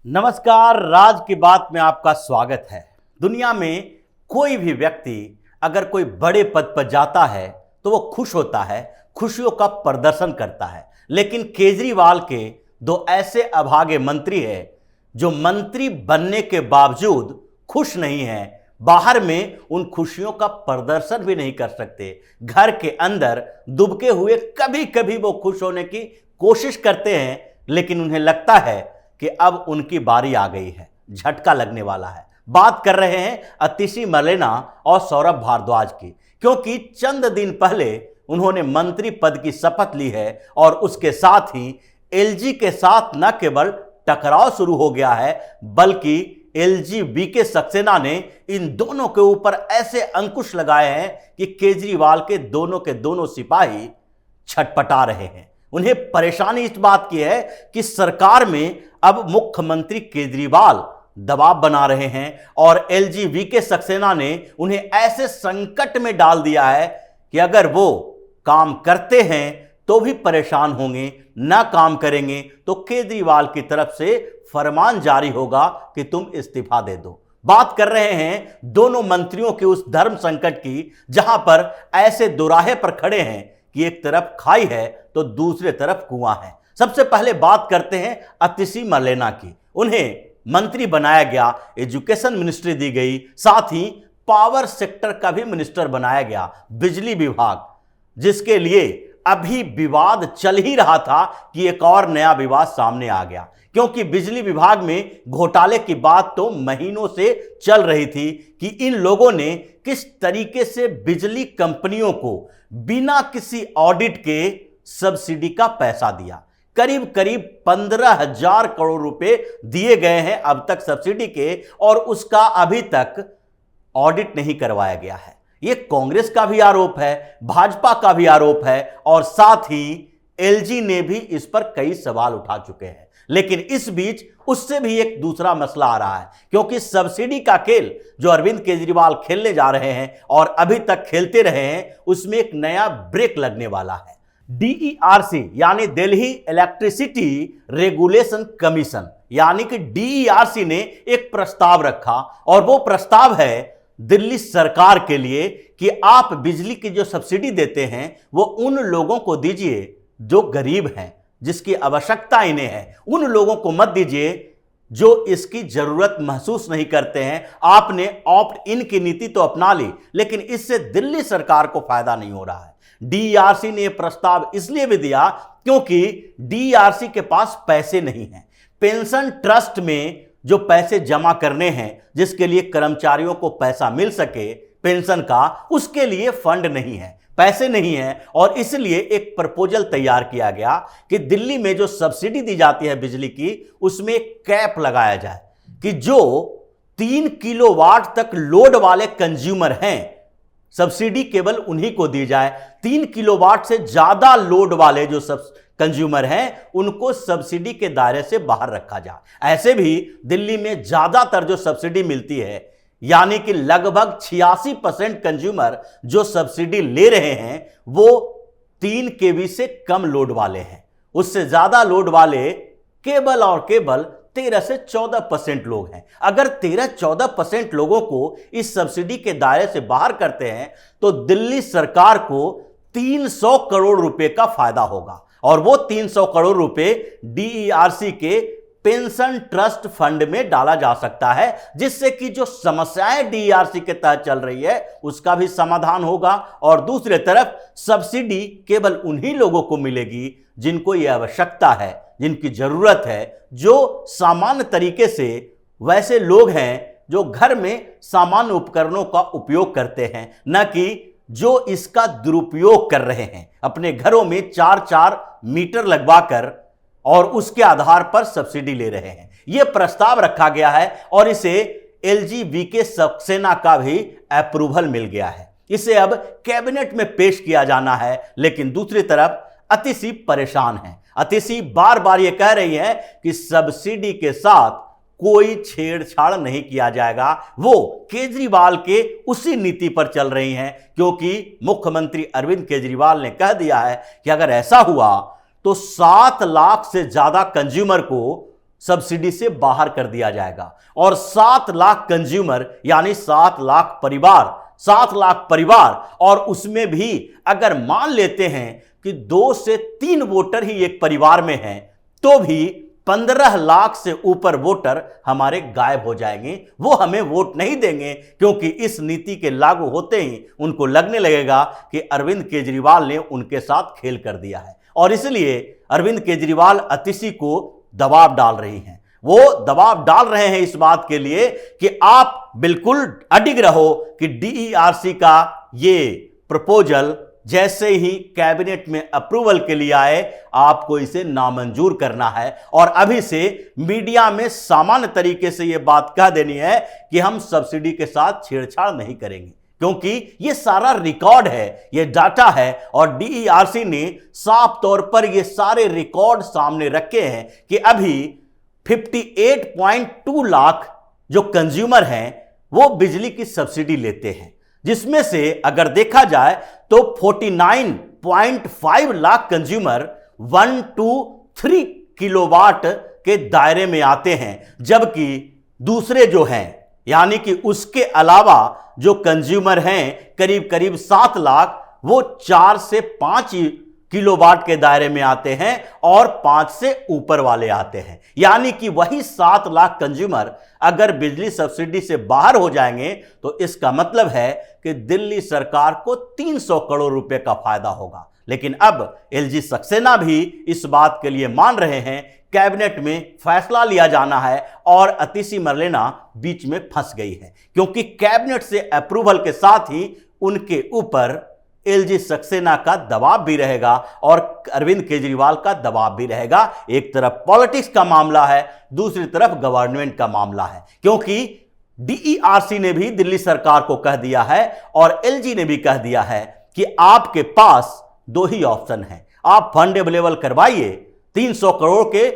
नमस्कार, राज की बात में आपका स्वागत है। दुनिया में कोई भी व्यक्ति अगर कोई बड़े पद पर जाता है तो वो खुश होता है, खुशियों का प्रदर्शन करता है। लेकिन केजरीवाल के दो ऐसे अभागे मंत्री हैं जो मंत्री बनने के बावजूद खुश नहीं हैं, बाहर में उन खुशियों का प्रदर्शन भी नहीं कर सकते। घर के अंदर दुबके हुए कभी कभी वो खुश होने की कोशिश करते हैं, लेकिन उन्हें लगता है कि अब उनकी बारी आ गई है, झटका लगने वाला है। बात कर रहे हैं अतिशी मरलेना और सौरभ भारद्वाज की, क्योंकि चंद दिन पहले उन्होंने मंत्री पद की शपथ ली है और उसके साथ ही एलजी के साथ न केवल टकराव शुरू हो गया है, बल्कि एलजी वीके सक्सेना ने इन दोनों के ऊपर ऐसे अंकुश लगाए हैं कि केजरीवाल के दोनों सिपाही छटपटा रहे हैं। उन्हें परेशानी इस बात की है कि सरकार में अब मुख्यमंत्री केजरीवाल दबाव बना रहे हैं और एलजी वीके सक्सेना ने उन्हें ऐसे संकट में डाल दिया है कि अगर वो काम करते हैं तो भी परेशान होंगे, ना काम करेंगे तो केजरीवाल की तरफ से फरमान जारी होगा कि तुम इस्तीफा दे दो। बात कर रहे हैं दोनों मंत्रियों के उस धर्म संकट की, जहां पर ऐसे दोराहे पर खड़े हैं कि एक तरफ खाई है तो दूसरे तरफ कुआं है। सबसे पहले बात करते हैं अतिशी मरलेना की। उन्हें मंत्री बनाया गया, एजुकेशन मिनिस्ट्री दी गई, साथ ही पावर सेक्टर का भी मिनिस्टर बनाया गया, बिजली विभाग, जिसके लिए अभी विवाद चल ही रहा था कि एक और नया विवाद सामने आ गया, क्योंकि बिजली विभाग में घोटाले की बात तो महीनों से चल रही थी कि इन लोगों ने किस तरीके से बिजली कंपनियों को बिना किसी ऑडिट के सब्सिडी का पैसा दिया। करीब करीब 15,000 करोड़ रुपए दिए गए हैं अब तक सब्सिडी के, और उसका अभी तक ऑडिट नहीं करवाया गया है। यह कांग्रेस का भी आरोप है, भाजपा का भी आरोप है, और साथ ही एलजी ने भी इस पर कई सवाल उठा चुके हैं। लेकिन इस बीच उससे भी एक दूसरा मसला आ रहा है, क्योंकि सब्सिडी का खेल जो अरविंद केजरीवाल खेलने जा रहे हैं और अभी तक खेलते रहे हैं, उसमें एक नया ब्रेक लगने वाला है। डीईआरसी यानी दिल्ली इलेक्ट्रिसिटी रेगुलेशन कमीशन, यानी कि डीईआरसी ने एक प्रस्ताव रखा, और वो प्रस्ताव है दिल्ली सरकार के लिए कि आप बिजली की जो सब्सिडी देते हैं वो उन लोगों को दीजिए जो गरीब हैं, जिसकी आवश्यकता इन्हें है। उन लोगों को मत दीजिए जो इसकी जरूरत महसूस नहीं करते हैं। आपने ऑप्ट इन की नीति तो अपना ली, लेकिन इससे दिल्ली सरकार को फायदा नहीं हो रहा है। डीआरसी ने प्रस्ताव इसलिए भी दिया क्योंकि डीआरसी के पास पैसे नहीं हैं। पेंशन ट्रस्ट में जो पैसे जमा करने हैं, जिसके लिए कर्मचारियों को पैसा मिल सके पेंशन का, उसके लिए फंड नहीं है, पैसे नहीं है। और इसलिए एक प्रपोजल तैयार किया गया कि दिल्ली में जो सब्सिडी दी जाती है बिजली की, उसमें एक कैप लगाया जाए कि जो 3 किलोवाट तक लोड वाले कंज्यूमर हैं, सब्सिडी केवल उन्हीं को दी जाए। 3 किलोवाट से ज्यादा लोड वाले जो कंज्यूमर हैं, उनको सब्सिडी के दायरे से बाहर रखा जाए। ऐसे भी दिल्ली में ज्यादातर जो सब्सिडी मिलती है, यानी कि लगभग 86% कंज्यूमर जो सब्सिडी ले रहे हैं वो 3 केवी से कम लोड वाले हैं। उससे ज्यादा लोड वाले केवल और केवल 13 से 14% लोग हैं। अगर 13-14% लोगों को इस सब्सिडी के दायरे से बाहर करते हैं तो दिल्ली सरकार को 300 करोड़ रुपए का फायदा होगा, और वो 300 करोड़ रुपए डीईआरसी के पेंशन ट्रस्ट फंड में डाला जा सकता है, जिससे कि जो समस्याएं डीआरसी के तहत चल रही है उसका भी समाधान होगा। और दूसरे तरफ सब्सिडी केवल उन्हीं लोगों को मिलेगी जिनको यह आवश्यकता है, जिनकी जरूरत है, जो सामान्य तरीके से वैसे लोग हैं जो घर में सामान्य उपकरणों का उपयोग करते हैं, न कि जो इसका दुरुपयोग कर रहे हैं, अपने घरों में 4-4 मीटर लगवाकर और उसके आधार पर सब्सिडी ले रहे हैं। यह प्रस्ताव रखा गया है और इसे एलजी वीके सक्सेना का भी अप्रूवल मिल गया है। इसे अब कैबिनेट में पेश किया जाना है। लेकिन दूसरी तरफ अतिशी परेशान है। अतिशी बार बार यह कह रही है कि सब्सिडी के साथ कोई छेड़छाड़ नहीं किया जाएगा। वो केजरीवाल के उसी नीति पर चल रही हैं, क्योंकि मुख्यमंत्री अरविंद केजरीवाल ने कह दिया है कि अगर ऐसा हुआ तो 7 लाख से ज्यादा कंज्यूमर को सब्सिडी से बाहर कर दिया जाएगा और 7 लाख कंज्यूमर यानी 7 लाख परिवार और उसमें भी अगर मान लेते हैं कि 2 से 3 वोटर ही एक परिवार में हैं तो भी 15 लाख से ऊपर वोटर हमारे गायब हो जाएंगे। वो हमें वोट नहीं देंगे क्योंकि इस नीति के लागू होते ही उनको लगने लगेगा कि अरविंद केजरीवाल ने उनके साथ खेल कर दिया है और इसलिए अरविंद केजरीवाल अतिशी को दबाव डाल रही हैं। वो दबाव डाल रहे हैं इस बात के लिए कि आप बिल्कुल अडिग रहो कि डीईआरसी का ये प्रपोजल जैसे ही कैबिनेट में अप्रूवल के लिए आए आपको इसे नामंजूर करना है और अभी से मीडिया में सामान्य तरीके से यह बात कह देनी है कि हम सब्सिडी के साथ छेड़छाड़ नहीं करेंगे क्योंकि यह सारा रिकॉर्ड है, यह डाटा है और डीईआरसी ने साफ तौर पर यह सारे रिकॉर्ड सामने रखे हैं कि अभी 58.2 लाख जो कंज्यूमर हैं वो बिजली की सब्सिडी लेते हैं, जिसमें से अगर देखा जाए तो 49.5 लाख कंज्यूमर 1 to 3 किलोवाट के दायरे में आते हैं, जबकि दूसरे जो हैं यानी कि उसके अलावा जो कंज्यूमर हैं करीब करीब 7 लाख वो 4 से 5 किलोवाट के दायरे में आते हैं और 5 से ऊपर वाले आते हैं। यानी कि वही 7 लाख कंज्यूमर अगर बिजली सब्सिडी से बाहर हो जाएंगे तो इसका मतलब है कि दिल्ली सरकार को 300 करोड़ रुपए का फायदा होगा। लेकिन अब एलजी सक्सेना भी इस बात के लिए मान रहे हैं, कैबिनेट में फैसला लिया जाना है और अतिशी मरलेना बीच में फंस गई है क्योंकि कैबिनेट से अप्रूवल के साथ ही उनके ऊपर एलजी सक्सेना का दबाव भी रहेगा और अरविंद केजरीवाल का दबाव भी रहेगा। एक तरफ पॉलिटिक्स का मामला है, दूसरी तरफ गवर्नमेंट का मामला है क्योंकि डीईआरसी ने भी दिल्ली सरकार को कह दिया है और एलजी ने भी कह दिया है कि आपके पास 2 ही ऑप्शन है, आप फंड अवेलेबल करवाइए। 300 करोड़ के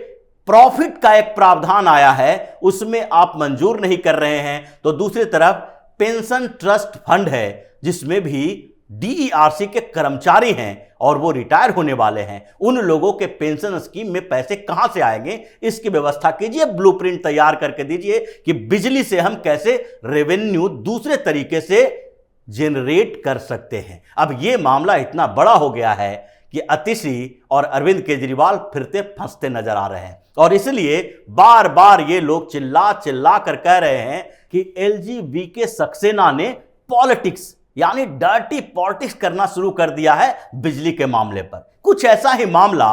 प्रॉफिट का एक प्रावधान आया है उसमें आप मंजूर नहीं कर रहे हैं, तो दूसरी तरफ पेंशन ट्रस्ट फंड है जिसमें भी डीईआरसी के कर्मचारी हैं और वो रिटायर होने वाले हैं। उन लोगों के पेंशन स्कीम में पैसे कहां से आएंगे इसकी व्यवस्था कीजिए, ब्लूप्रिंट तैयार करके दीजिए कि बिजली से हम कैसे रेवेन्यू दूसरे तरीके से जनरेट कर सकते हैं। अब यह मामला इतना बड़ा हो गया है कि अतिशी और अरविंद केजरीवाल फिरते फंसते नजर आ रहे हैं और इसलिए बार बार ये लोग चिल्ला चिल्ला कर कह रहे हैं कि एलजी सक्सेना ने पॉलिटिक्स यानी डर्टी पॉलिटिक्स करना शुरू कर दिया है बिजली के मामले पर। कुछ ऐसा ही मामला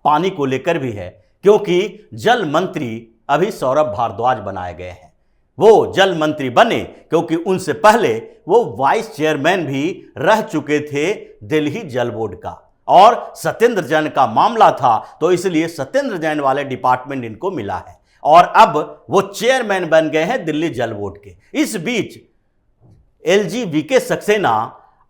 पानी को लेकर भी है क्योंकि जल मंत्री अभी सौरभ भारद्वाज बनाए गए हैं। वो जल मंत्री बने क्योंकि उनसे पहले वो वाइस चेयरमैन भी रह चुके थे दिल्ली जल बोर्ड का और सत्येंद्र जैन का मामला था तो इसलिए सत्येंद्र जैन वाले डिपार्टमेंट इनको मिला है और अब वो चेयरमैन बन गए हैं दिल्ली जल बोर्ड के। इस बीच एलजी सक्सेना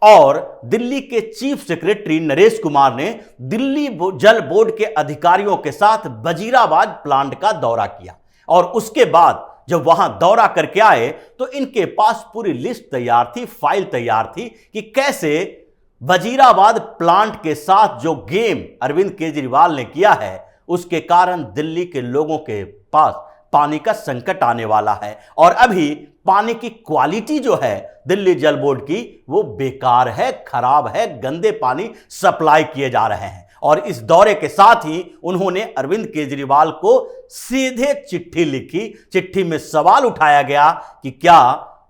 और दिल्ली के चीफ सेक्रेटरी नरेश कुमार ने दिल्ली जल बोर्ड के अधिकारियों के साथ वजीराबाद प्लांट का दौरा किया और उसके बाद जब वहां दौरा करके आए तो इनके पास पूरी लिस्ट तैयार थी, फाइल तैयार थी कि कैसे वजीराबाद प्लांट के साथ जो गेम अरविंद केजरीवाल ने किया है उसके कारण दिल्ली के लोगों के पास पानी का संकट आने वाला है और अभी पानी की क्वालिटी जो है दिल्ली जल बोर्ड की वो बेकार है, खराब है, गंदे पानी सप्लाई किए जा रहे हैं। और इस दौरे के साथ ही उन्होंने अरविंद केजरीवाल को सीधे चिट्ठी लिखी। चिट्ठी में सवाल उठाया गया कि क्या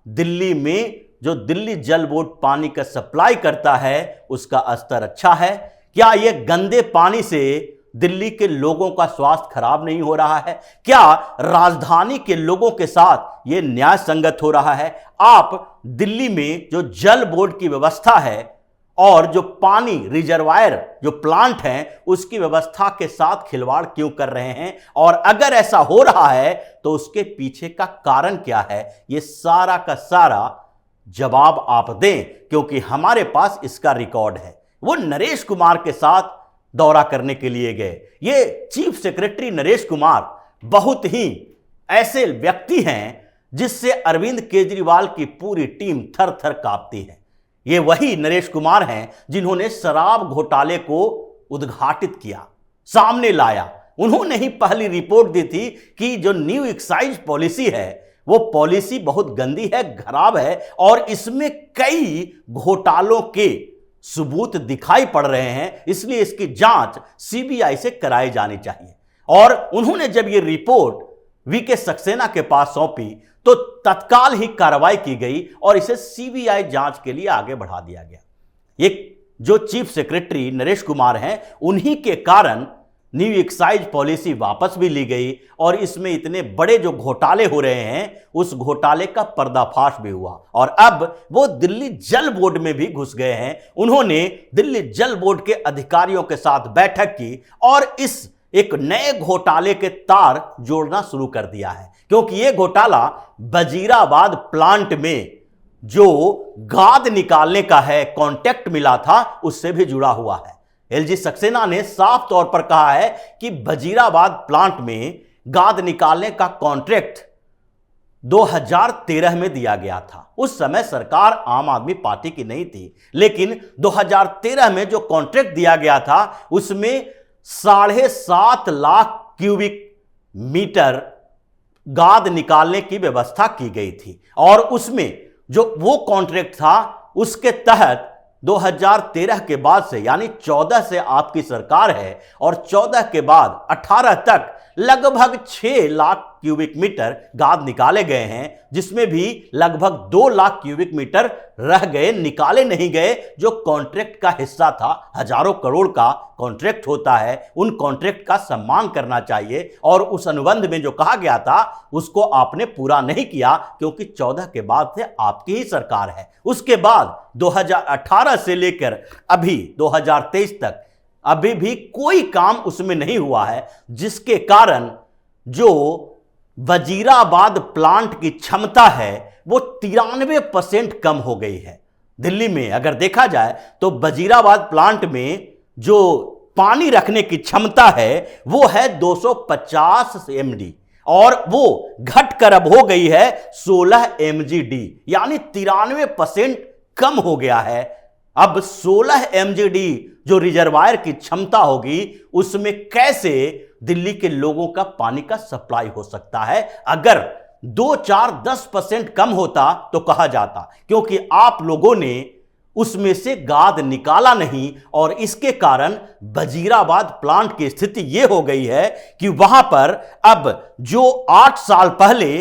दिल्ली में जो दिल्ली जल बोर्ड पानी का सप्लाई करता है उसका स्तर अच्छा है, क्या यह गंदे पानी से दिल्ली के लोगों का स्वास्थ्य खराब नहीं हो रहा है, क्या राजधानी के लोगों के साथ यह न्याय संगत हो रहा है। आप दिल्ली में जो जल बोर्ड की व्यवस्था है और जो पानी रिजर्वायर जो प्लांट हैं उसकी व्यवस्था के साथ खिलवाड़ क्यों कर रहे हैं और अगर ऐसा हो रहा है तो उसके पीछे का कारण क्या है, यह सारा का सारा जवाब आप दें क्योंकि हमारे पास इसका रिकॉर्ड है। वो नरेश कुमार के साथ दौरा करने के लिए गए। ये चीफ सेक्रेटरी नरेश कुमार बहुत ही ऐसे व्यक्ति हैं जिससे अरविंद केजरीवाल की पूरी टीम थर थर कांपती है। ये वही नरेश कुमार हैं जिन्होंने शराब घोटाले को उद्घाटित किया, सामने लाया, उन्होंने ही पहली रिपोर्ट दी थी कि जो न्यू एक्साइज पॉलिसी है वो पॉलिसी बहुत गंदी है, खराब है और इसमें कई घोटालों के सबूत दिखाई पड़ रहे हैं, इसलिए इसकी जांच सीबीआई से कराई जानी चाहिए। और उन्होंने जब ये रिपोर्ट वीके सक्सेना के पास सौंपी तो तत्काल ही कार्रवाई की गई और इसे सीबीआई जांच के लिए आगे बढ़ा दिया गया। ये जो चीफ सेक्रेटरी नरेश कुमार हैं, उन्हीं के कारण न्यू एक्साइज पॉलिसी वापस भी ली गई और इसमें इतने बड़े जो घोटाले हो रहे हैं उस घोटाले का पर्दाफाश भी हुआ और अब वो दिल्ली जल बोर्ड में भी घुस गए हैं। उन्होंने दिल्ली जल बोर्ड के अधिकारियों के साथ बैठक की और इस एक नए घोटाले के तार जोड़ना शुरू कर दिया है, क्योंकि यह घोटाला वजीराबाद प्लांट में जो गाद निकालने का है कॉन्ट्रैक्ट मिला था उससे भी जुड़ा हुआ है। एलजी सक्सेना ने साफ तौर पर कहा है कि वजीराबाद प्लांट में गाद निकालने का कॉन्ट्रैक्ट 2013 में दिया गया था। उस समय सरकार आम आदमी पार्टी की नहीं थी, लेकिन 2013 में जो कॉन्ट्रैक्ट दिया गया था उसमें 7.5 लाख क्यूबिक मीटर गाद निकालने की व्यवस्था की गई थी और उसमें जो वो कॉन्ट्रैक्ट था उसके तहत 2013 के बाद से यानी 14 से आपकी सरकार है और 14 के बाद 18 तक लगभग 6 लाख क्यूबिक मीटर गाद निकाले गए हैं, जिसमें भी लगभग 2 लाख क्यूबिक मीटर रह गए, निकाले नहीं गए, जो कॉन्ट्रैक्ट का हिस्सा था। हजारों करोड़ का कॉन्ट्रैक्ट होता है, उन कॉन्ट्रैक्ट का सम्मान करना चाहिए और उस अनुबंध में जो कहा गया था उसको आपने पूरा नहीं किया, क्योंकि 14 के बाद से आपकी ही सरकार है। उसके बाद 2018 से लेकर अभी 2023 तक अभी भी कोई काम उसमें नहीं हुआ है, जिसके कारण जो वजीराबाद प्लांट की क्षमता है वो 93% कम हो गई है। दिल्ली में अगर देखा जाए तो वजीराबाद प्लांट में जो पानी रखने की क्षमता है वो है 250 MD और वो घटकर अब हो गई है 16 MGD, यानी 93% कम हो गया है। अब 16 MGD जो रिजर्वायर की क्षमता होगी उसमें कैसे दिल्ली के लोगों का पानी का सप्लाई हो सकता है? अगर 2-4-10% कम होता तो कहा जाता, क्योंकि आप लोगों ने उसमें से गाद निकाला नहीं और इसके कारण वजीराबाद प्लांट की स्थिति यह हो गई है कि वहां पर अब जो 8 साल पहले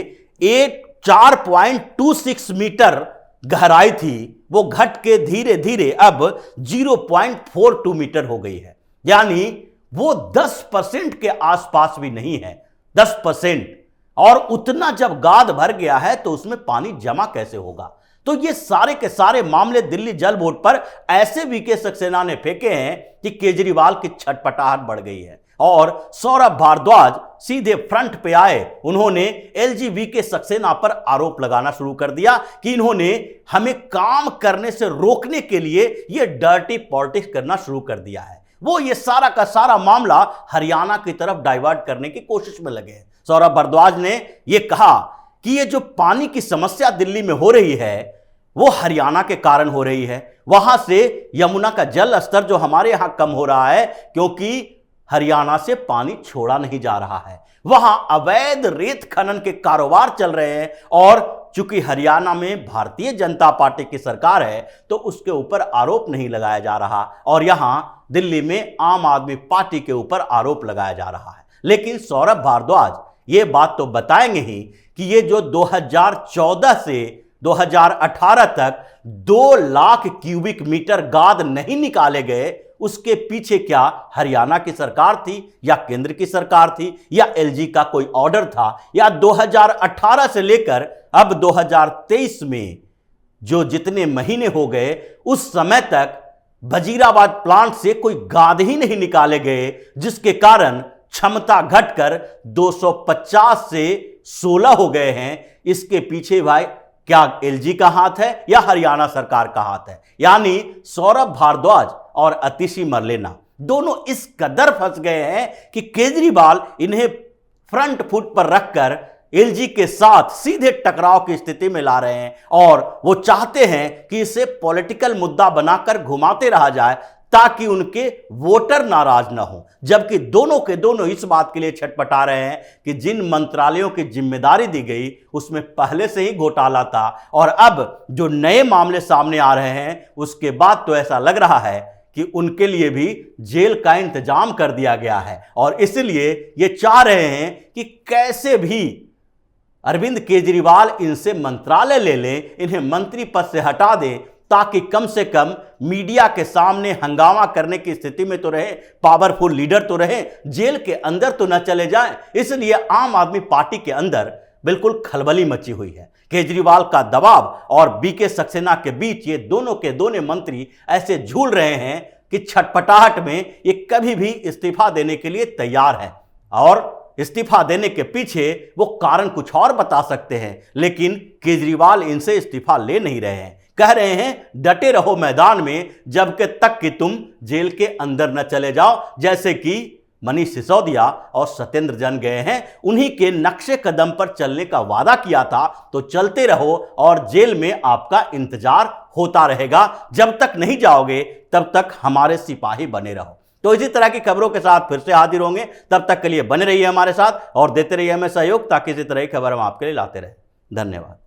4.26 मीटर गहराई थी वो घट के धीरे धीरे अब 0.42 मीटर हो गई है, यानी वो 10% के आसपास भी नहीं है। 10%, और उतना जब गाद भर गया है तो उसमें पानी जमा कैसे होगा? तो ये सारे के सारे मामले दिल्ली जल बोर्ड पर ऐसे वीके सक्सेना ने फेंके हैं कि केजरीवाल की छटपटाहट बढ़ गई है और सौरभ भारद्वाज सीधे फ्रंट पे आए। उन्होंने एलजी वीके सक्सेना पर आरोप लगाना शुरू कर दिया कि इन्होंने हमें काम करने से रोकने के लिए ये डर्टी पॉलिटिक्स करना शुरू कर दिया है। वो ये सारा का सारा मामला हरियाणा की तरफ डाइवर्ट करने की कोशिश में लगे हैं। सौरभ भारद्वाज ने यह कहा कि ये जो पानी की समस्या दिल्ली में हो रही है वो हरियाणा के कारण हो रही है। वहां से यमुना का जल स्तर जो हमारे यहां कम हो रहा है क्योंकि हरियाणा से पानी छोड़ा नहीं जा रहा है। वहां अवैध रेत खनन के कारोबार चल रहे हैं और चूंकि हरियाणा में भारतीय जनता पार्टी की सरकार है तो उसके ऊपर आरोप नहीं लगाया जा रहा और यहां दिल्ली में आम आदमी पार्टी के ऊपर आरोप लगाया जा रहा है। लेकिन सौरभ भारद्वाज ये बात तो बताएंगे ही कि ये जो 2014 से 2018 तक 2 लाख क्यूबिक मीटर गाद नहीं निकाले गए, उसके पीछे क्या हरियाणा की सरकार थी या केंद्र की सरकार थी या एलजी का कोई ऑर्डर था, या 2018 से लेकर अब 2023 में जो जितने महीने हो गए उस समय तक वजीराबाद प्लांट से कोई गाद ही नहीं निकाले गए, जिसके कारण क्षमता घटकर 250 से 16 हो गए हैं। इसके पीछे भाई क्या एलजी का हाथ है या हरियाणा सरकार का हाथ है? यानी सौरभ भारद्वाज और अतिशी मरलेना दोनों इस कदर फंस गए हैं कि केजरीवाल इन्हें फ्रंट फुट पर रखकर एलजी के साथ सीधे टकराव की स्थिति में ला रहे हैं और वो चाहते हैं कि इसे पॉलिटिकल मुद्दा बनाकर घुमाते रहा जाए ताकि उनके वोटर नाराज ना हो। जबकि दोनों के दोनों इस बात के लिए छटपटा रहे हैं कि जिन मंत्रालयों की जिम्मेदारी दी गई उसमें पहले से ही घोटाला था, और अब जो नए मामले सामने आ रहे हैं उसके बाद तो ऐसा लग रहा है कि उनके लिए भी जेल का इंतजाम कर दिया गया है। और इसलिए ये चाह रहे हैं कि कैसे भी अरविंद केजरीवाल इनसे मंत्रालय ले लें, इन्हें मंत्री पद से हटा दें, ताकि कम से कम मीडिया के सामने हंगामा करने की स्थिति में तो रहे, पावरफुल लीडर तो रहे, जेल के अंदर तो न चले जाएं। इसलिए आम आदमी पार्टी के अंदर बिल्कुल खलबली मची हुई है। केजरीवाल का दबाव और बीके सक्सेना के बीच ये दोनों के दोनों मंत्री ऐसे झूल रहे हैं कि छटपटाहट में ये कभी भी इस्तीफा देने के लिए तैयार है, और इस्तीफा देने के पीछे वो कारण कुछ और बता सकते हैं, लेकिन केजरीवाल इनसे इस्तीफा ले नहीं रहे हैं। कह रहे हैं डटे रहो मैदान में जब तक कि तुम जेल के अंदर न चले जाओ। जैसे कि मनीष सिसोदिया और सत्येंद्र जैन गए हैं, उन्हीं के नक्शे कदम पर चलने का वादा किया था, तो चलते रहो और जेल में आपका इंतजार होता रहेगा। जब तक नहीं जाओगे तब तक हमारे सिपाही बने रहो। तो इसी तरह की खबरों के साथ फिर से हाजिर होंगे, तब तक के लिए बने रहिए हमारे साथ और देते रहिए हमें सहयोग, ताकि इसी तरह की खबर हम आपके लिए लाते रहें। धन्यवाद।